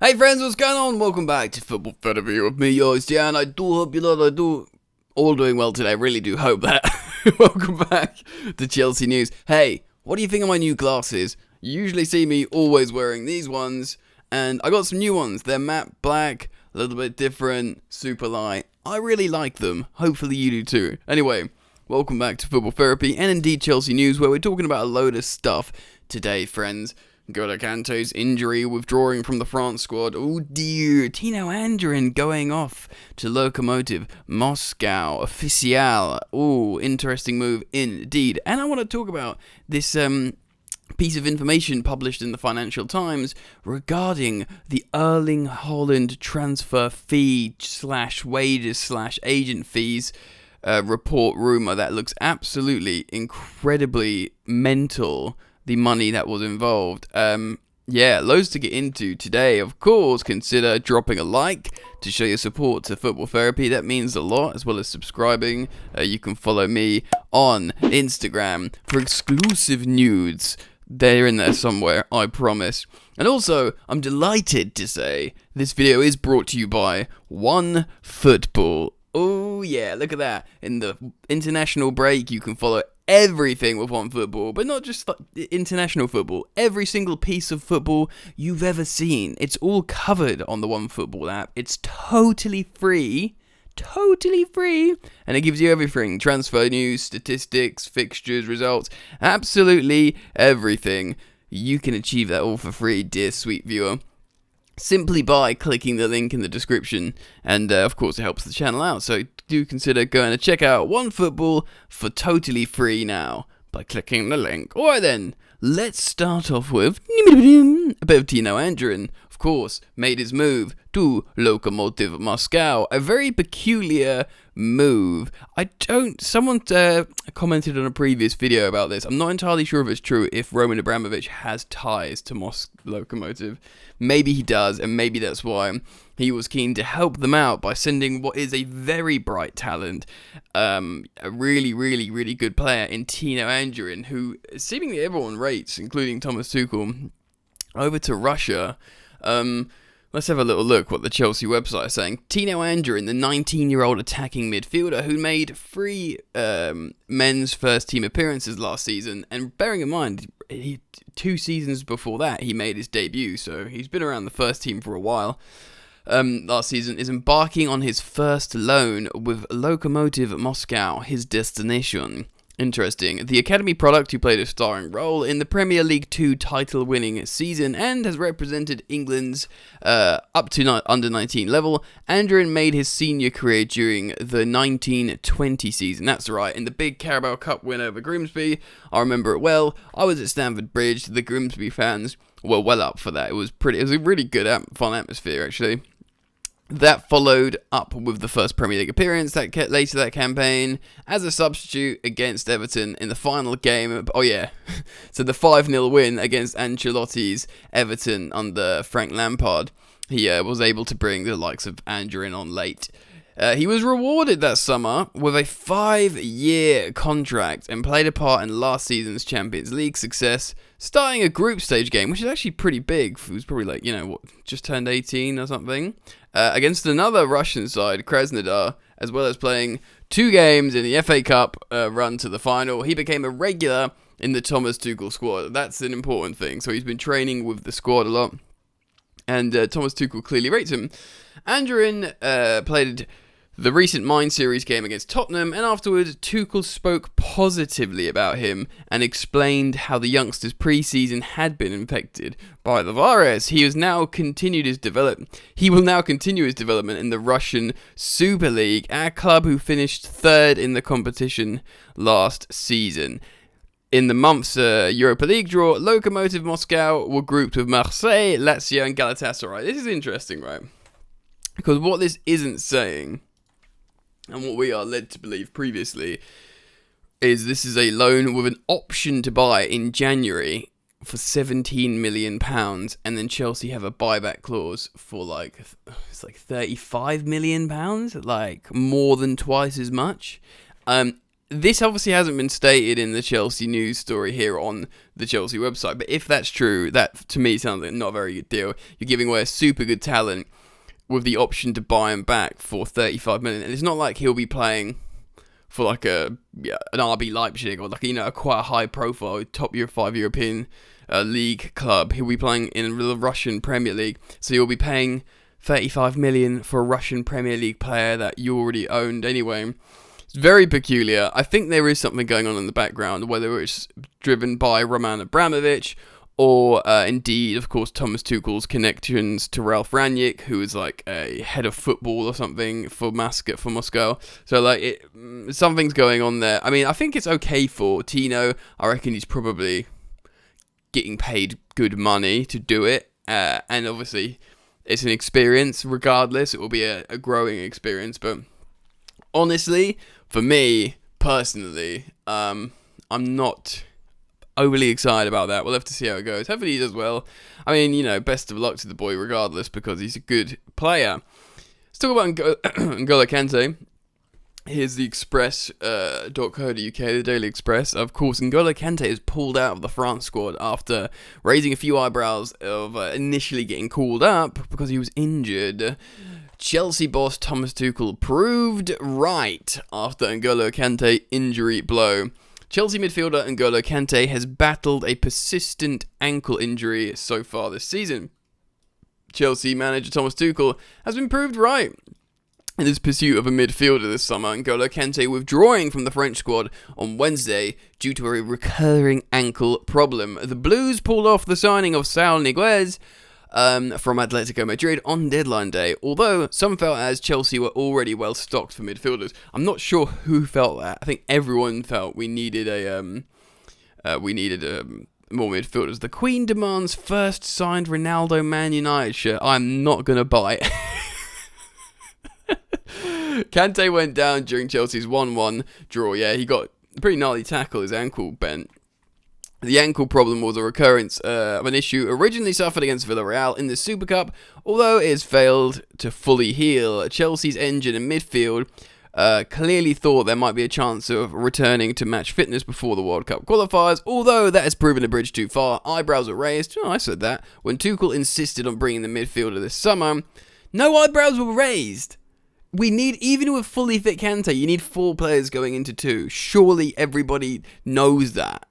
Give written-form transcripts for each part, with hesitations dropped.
Hey friends, what's going on? Welcome back to Football Therapy with me, yours, Jan. I do hope you lot are all doing well today. I really do hope that. Welcome back to Chelsea News. Hey, what do you think of my new glasses? You usually see me always wearing these ones, and I got some new ones. They're matte black, a little bit different, super light. I really like them. Hopefully you do too. Anyway, welcome back to Football Therapy and indeed Chelsea News, where we're talking about a load of stuff today, friends. Got Kante's injury, withdrawing from the France squad. Oh dear, Tino Anjorin going off to Lokomotiv Moscow. Official. Oh, interesting move indeed. And I want to talk about this piece of information published in the Financial Times regarding the Erling Haaland transfer fee / wages / agent fees report rumor that looks absolutely incredibly mental. The money that was involved. Yeah, loads to get into today. Of course, consider dropping a like to show your support to Football Therapy. That means a lot, as well as subscribing. You can follow me on Instagram for exclusive nudes. They're in there somewhere, I promise. And also, I'm delighted to say this video is brought to you by OneFootball. Oh yeah, look at that. In the international break, you can follow everything with OneFootball, but not just international football. Every single piece of football you've ever seen, it's all covered on the OneFootball app. It's totally free, and it gives you everything: transfer news, statistics, fixtures, results, absolutely everything. You can achieve that all for free, dear sweet viewer, simply by clicking the link in the description, and of course it helps the channel out, so do consider going to check out OneFootball for totally free now by clicking the link. Alright then, let's start off with a bit of Tino Anjorin. Of course, made his move to Lokomotiv Moscow. A very peculiar move. Someone commented on a previous video about this. I'm not entirely sure if it's true, if Roman Abramovich has ties to Lokomotiv. Maybe he does, and maybe that's why he was keen to help them out by sending what is a very bright talent, a really, really, really good player in Tino Anjorin, who seemingly everyone rates, including Thomas Tuchel, over to Russia. Let's have a little look what the Chelsea website is saying. Tino Anjorin, the 19-year-old attacking midfielder who made 3 men's first-team appearances last season, and bearing in mind, 2 seasons before that he made his debut, so he's been around the first team for a while. Last season, is embarking on his first loan with Lokomotiv Moscow, his destination. Interesting. The academy product who played a starring role in the Premier League 2 title-winning season and has represented England's up to under-19 level. Anjorin made his senior career during the 1920 season. That's right, in the big Carabao Cup win over Grimsby. I remember it well. I was at Stamford Bridge. The Grimsby fans were well up for that. It was a really good, fun atmosphere, actually. That followed up with the first Premier League appearance later that campaign as a substitute against Everton in the final game. Oh yeah, so the 5-0 win against Ancelotti's Everton under Frank Lampard. He was able to bring the likes of Anjorin on late. He was rewarded that summer with a 5-year contract and played a part in last season's Champions League success, starting a group stage game, which is actually pretty big. He was probably just turned 18 or something, against another Russian side, Krasnodar, as well as playing 2 games in the FA Cup run to the final. He became a regular in the Thomas Tuchel squad. That's an important thing. So he's been training with the squad a lot, and Thomas Tuchel clearly rates him. Anjorin played the recent Mind Series game against Tottenham, and afterwards Tuchel spoke positively about him and explained how the youngster's pre-season had been infected by the virus. He will now continue his development in the Russian Super League, a club who finished 3rd in the competition last season. In the month's Europa League draw, Lokomotiv Moscow were grouped with Marseille, Lazio and Galatasaray. This is interesting, right? Because what this isn't saying, and what we are led to believe previously, is this is a loan with an option to buy in January for £17 million, and then Chelsea have a buyback clause for it's like £35 million, like more than twice as much. this obviously hasn't been stated in the Chelsea news story here on the Chelsea website, but if that's true, that to me sounds like not a very good deal. You're giving away a super good talent with the option to buy him back for 35 million, and it's not like he'll be playing for like an RB Leipzig or like a quite a high profile top 5 European league club. He'll be playing in the Russian Premier League, so you'll be paying 35 million for a Russian Premier League player that you already owned anyway. It's very peculiar. I think there is something going on in the background, whether it's driven by Roman Abramovich or indeed, of course, Thomas Tuchel's connections to Ralf Rangnick, who is like a head of football or something for Moscow. So like, something's going on there. I mean, I think it's okay for Tino. I reckon he's probably getting paid good money to do it, and obviously it's an experience. Regardless, it will be a growing experience. But honestly, for me personally, I'm not overly excited about that. We'll have to see how it goes. Hopefully he does well. I mean, best of luck to the boy regardless, because he's a good player. Let's talk about N'Golo Kante. Here's the express.co.uk, the Daily Express. Of course, N'Golo Kante is pulled out of the France squad after raising a few eyebrows of initially getting called up because he was injured. Chelsea boss Thomas Tuchel proved right after N'Golo Kante injury blow. Chelsea midfielder N'Golo Kante has battled a persistent ankle injury so far this season. Chelsea manager Thomas Tuchel has been proved right in his pursuit of a midfielder this summer. N'Golo Kante withdrawing from the French squad on Wednesday due to a recurring ankle problem. The Blues pulled off the signing of Saul Niguez from Atletico Madrid on deadline day, although some felt as Chelsea were already well stocked for midfielders. I'm not sure who felt that. I think everyone felt we needed more midfielders. The Queen demands first signed Ronaldo Man United shirt. I'm not gonna buy it. Kante went down during Chelsea's 1-1 draw. Yeah, he got a pretty gnarly tackle, his ankle bent. The ankle problem was a recurrence of an issue originally suffered against Villarreal in the Super Cup, although it has failed to fully heal. Chelsea's engine in midfield clearly thought there might be a chance of returning to match fitness before the World Cup qualifiers, although that has proven a bridge too far. Eyebrows were raised, I said that, when Tuchel insisted on bringing the midfielder this summer. No eyebrows were raised. We need, even with fully fit Kante, you need 4 players going into 2. Surely everybody knows that.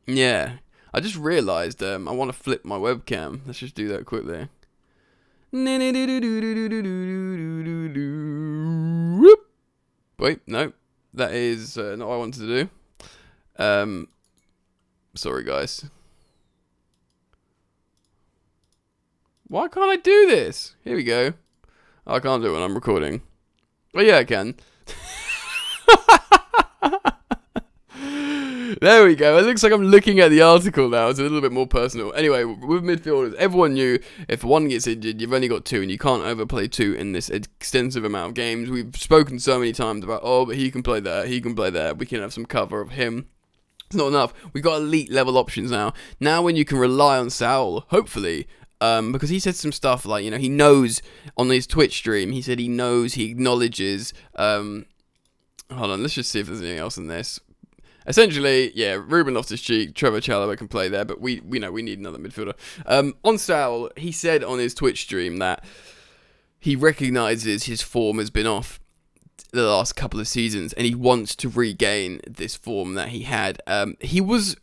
Yeah, I just realised I want to flip my webcam. Let's just do that quickly. Wait, no, that is not what I wanted to do. Sorry guys. Why can't I do this? Here we go. I can't do it when I'm recording. Well, yeah, I can. There we go. It looks like I'm looking at the article now. It's a little bit more personal. Anyway, with midfielders, everyone knew if one gets injured, you've only got 2, and you can't overplay 2 in this extensive amount of games. We've spoken so many times about, but he can play there, he can play there. We can have some cover of him. It's not enough. We've got elite level options now. Now when you can rely on Saul, hopefully, because he said some stuff like, he knows on his Twitch stream, he said he knows, he acknowledges, hold on, let's just see if there's anything else in this. Essentially, yeah, Ruben Loftus-Cheek, Trevor Chalobah can play there, but we know we need another midfielder. On Saul, he said on his Twitch stream that he recognises his form has been off the last couple of seasons, and he wants to regain this form that he had. He was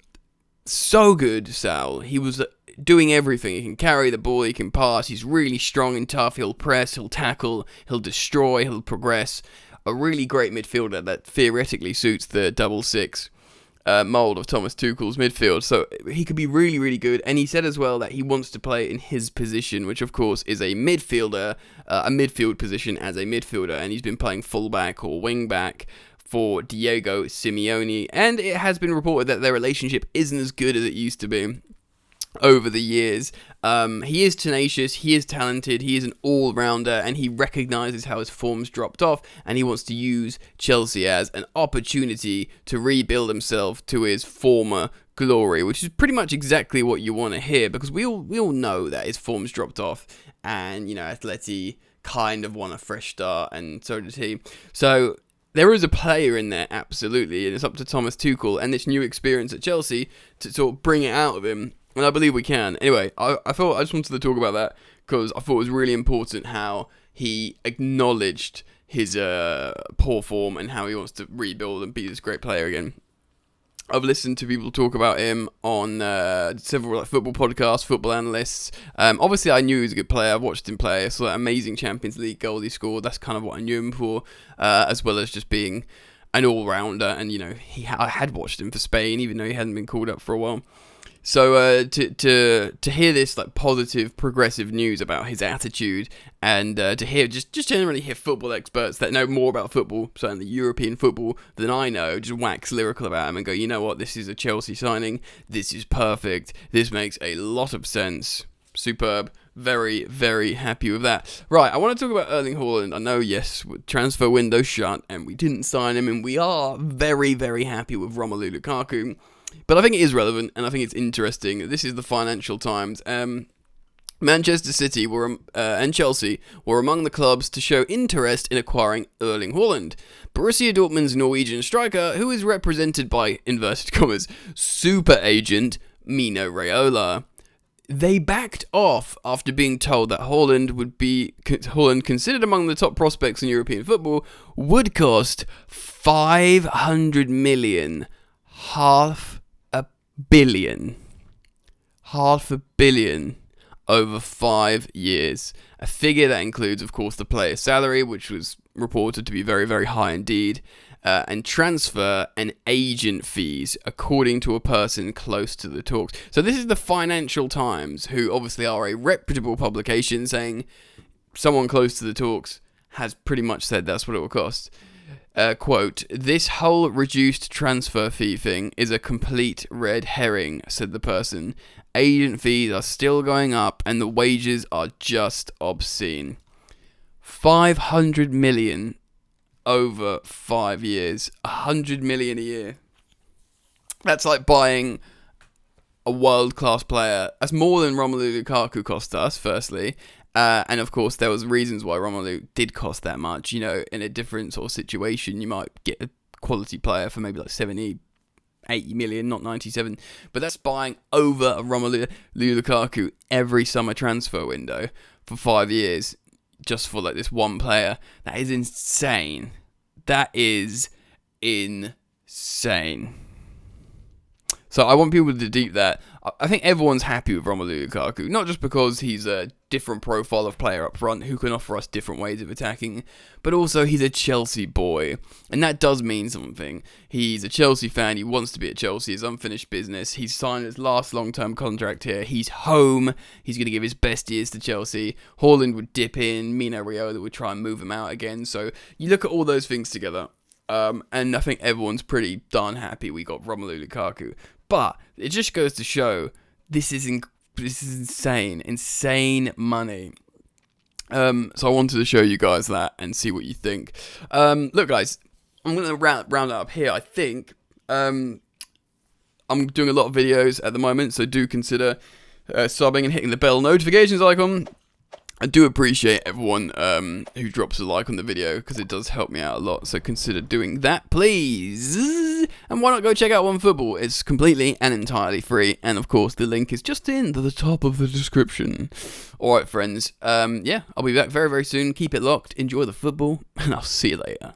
so good, Saul. He was doing everything. He can carry the ball, he can pass, he's really strong and tough, he'll press, he'll tackle, he'll destroy, he'll progress. A really great midfielder that theoretically suits the 6-6 mould of Thomas Tuchel's midfield. So he could be really, really good. And he said as well that he wants to play in his position, which of course is a midfielder, a midfield position as a midfielder. And he's been playing fullback or wingback for Diego Simeone. And it has been reported that their relationship isn't as good as it used to be over the years. He is tenacious, he is talented, he is an all-rounder, and he recognises how his form's dropped off, and he wants to use Chelsea as an opportunity to rebuild himself to his former glory, which is pretty much exactly what you want to hear, because we all know that his form's dropped off, and, Atleti kind of want a fresh start, and so did he. So there is a player in there, absolutely, and it's up to Thomas Tuchel and this new experience at Chelsea to sort of bring it out of him, and I believe we can. Anyway, I thought I just wanted to talk about that because I thought it was really important how he acknowledged his poor form and how he wants to rebuild and be this great player again. I've listened to people talk about him on several football podcasts, football analysts. Obviously, I knew he was a good player. I've watched him play. I saw that amazing Champions League goal he scored. That's kind of what I knew him for, as well as just being an all-rounder. And, you know, I had watched him for Spain, even though he hadn't been called up for a while. So to hear this like positive, progressive news about his attitude, and to hear just generally hear football experts that know more about football, certainly European football, than I know, just wax lyrical about him and go, you know what, this is a Chelsea signing, this is perfect, this makes a lot of sense, superb, very, very happy with that. Right, I want to talk about Erling Haaland. I know, yes, transfer window shut, and we didn't sign him, and we are very, very happy with Romelu Lukaku. But I think it is relevant, and I think it's interesting. This is the Financial Times. Manchester City and Chelsea were among the clubs to show interest in acquiring Erling Haaland. Borussia Dortmund's Norwegian striker, who is represented by, inverted commas, super agent Mino Raiola. They backed off after being told that Haaland, considered among the top prospects in European football, would cost 500 million, $500 million over 5 years. A figure that includes, of course, the player's salary, which was reported to be very, very high indeed, and transfer and agent fees, according to a person close to the talks. So this is the Financial Times, who obviously are a reputable publication, saying someone close to the talks has pretty much said that's what it will cost. Quote, "This whole reduced transfer fee thing is a complete red herring," said the person. "Agent fees are still going up and the wages are just obscene." 500 million over 5 years. 100 million a year. That's like buying a world-class player. That's more than Romelu Lukaku cost us, firstly. And of course, there was reasons why Romelu did cost that much. You know, in a different sort of situation, you might get a quality player for maybe like 70, 80 million, not 97. But that's buying over a Romelu Lukaku every summer transfer window for 5 years, just for like this one player. That is insane. That is insane. So I want people to deep that. I think everyone's happy with Romelu Lukaku, not just because he's a different profile of player up front who can offer us different ways of attacking, but also he's a Chelsea boy, and that does mean something. He's a Chelsea fan, he wants to be at Chelsea, it's unfinished business, he's signed his last long-term contract here, he's home, he's going to give his best years to Chelsea. Haaland would dip in, Mino Raiola would try and move him out again, so you look at all those things together, and I think everyone's pretty darn happy we got Romelu Lukaku. But it just goes to show this is insane money. So I wanted to show you guys that and see what you think. Look, guys, I'm going to round it up here. I think I'm doing a lot of videos at the moment, so do consider subbing and hitting the bell notifications icon. I do appreciate everyone who drops a like on the video, because it does help me out a lot, so consider doing that, please. And why not go check out OneFootball? It's completely and entirely free, and of course the link is just in the top of the description. Alright friends, yeah, I'll be back very, very soon. Keep it locked, enjoy the football, and I'll see you later.